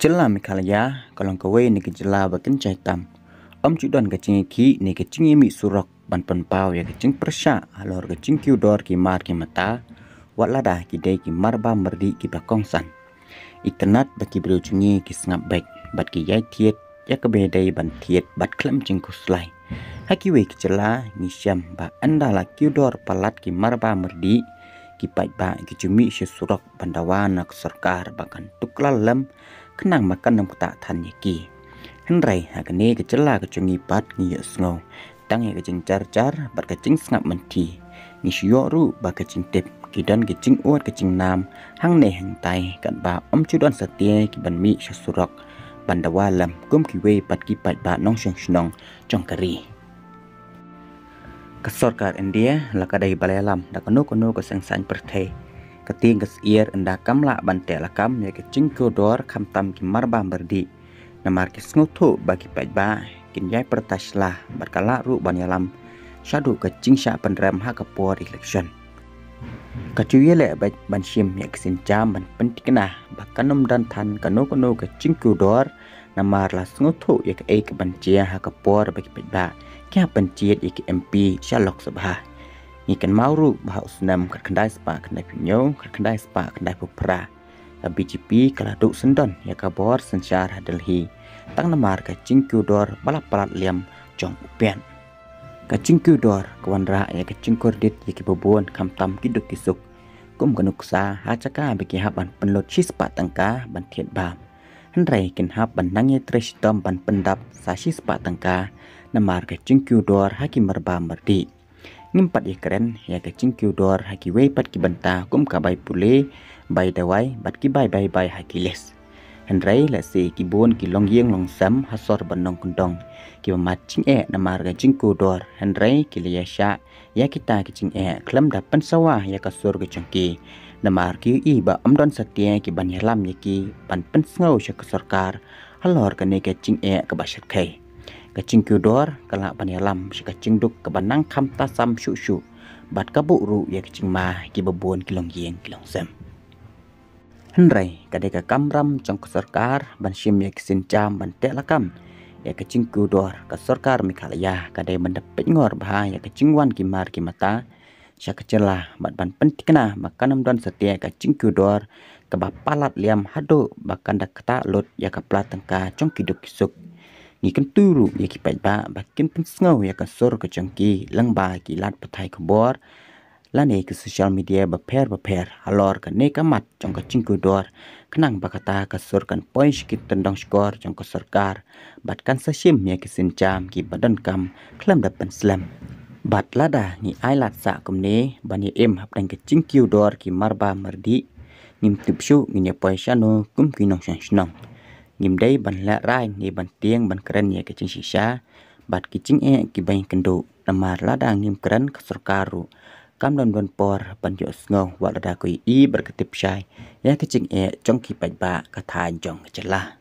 Kecela mikalaya kalau kawe ni kecela bakin caitam. Cudan kecing ki ni kecing imi surok ban penpau ya kecing persya alor kecing kiudor ki mar ki mata watlada ki dei ki marba merdi ki bakongsan. Iktenat baki beliau cungi ki sengap baik bat ki yai tiet ya kebedai ban tiet bat klem cing kuslai. Hakiwe kecela ni syam ba andala kiudor palat ki marba merdi ki pai ba ki cumi surok bandawana ke sarkar bakan tuklalam kenang makan yang tak tan yaki. Henry hakane kecela kecungi pat ngi sngo. Tang ya kecing car bat kecing sengap menti. Ni syok ru ba kecing tip kidan kecing uat kecing nam hang ne hang tai kat ba cudan setia ki ban mi surok bandawalam kum kiwe pat ki pat ba nong syong snong jong kari. Kesorkar India lakadai balalam da kono kesengsan pertai. Keting kesier enda kamla bante lakam ya kecing kodor kam tam ki marba berdi. Namar ki sngutu bagi pajba kin yai pertaslah berkala ru banyalam syadu kecing sya penrem ha kapor election. Kacuye le ban syim ya kesin jam ban pentikna bakanum dan tan kono kecing kodor namar la sngutu ya ke bancia ha kapor bagi pajba. Kia penciet iki MP Shalok Sabah. Ikan mauru bahau senam kendai spa kendai pinyo kendai spa kendai pupra. BGP kala duk sendon ya kabor sensyar Delhi. Tang namar ka cingkudor balap palat liam jong upian. Ka cingkudor kawan ra ya ka cingkordit ya ki bobon kamtam kiduk kisuk. Kum kanuksa hacaka bagi haban penlot sispa tangka ban tiet bam. Henry kin hab ban nangi tresh dom ban pendap sa sispa tangka. Namar ke cingkudor haki merba merdi. Ngimpat ya keren ya ke cingkudor haki weipat ki benta kum kabai pule bai dawai bat ki bai haki les. Henry lasi ki bon ki long yeng long sam hasor banong kundong ki mat cing namar ke cingkudor Henry ki liasya ya kita ki cing klam dapan sawah ya kasur ke cengki. Namar ki ba amdon setia ki ban yalam ya ki ban pensngau sya ke sarkar halor ke ne ke cing ke basyat kai. Kecing kudor kala banyalam si kecing duk kebanang kam tasam syuk bat kabuk ru ya kecing mah ki bebon kilong yeng kilong sem. Henry kadai ka kamram jong kesarkar ban syim ya kesin jam ban tek lakam ya kecing kudor ke sarkar mikalaya kadai mendepet ngor bah ya kecing wan ki mar ki mata sya kecela bat ban pentikna makanam don setia kecing kudor ke bapalat liam hado bakan dak kata lut ya kaplat tengka jong kiduk kisuk. Ngikan turu ya ki pajba bakin pensngau ya kasur ke cengki lengba ki lat patai kebor lane ke social media beper halor ke ne kamat jong ke cingkudor kenang bakata kasur kan poin sikit tendang skor jong ke sarkar batkan sasim ya ki sincam ki badan kam klam dapan slam bat lada ni ai lat sa kumne bani em hap dang ke cingkudor ki marba merdi ngim tipsu ngi poin syano kum ki nong snong ngim dai ban la rai ni ban tieng ban keren ya kecing sisa bat kicing ki bain kendo namar lada ngim keren ke sarkaru kam don por ban yo sngo wa lada ko i berketip syai ya kecing jong ki pajba kata jong celah.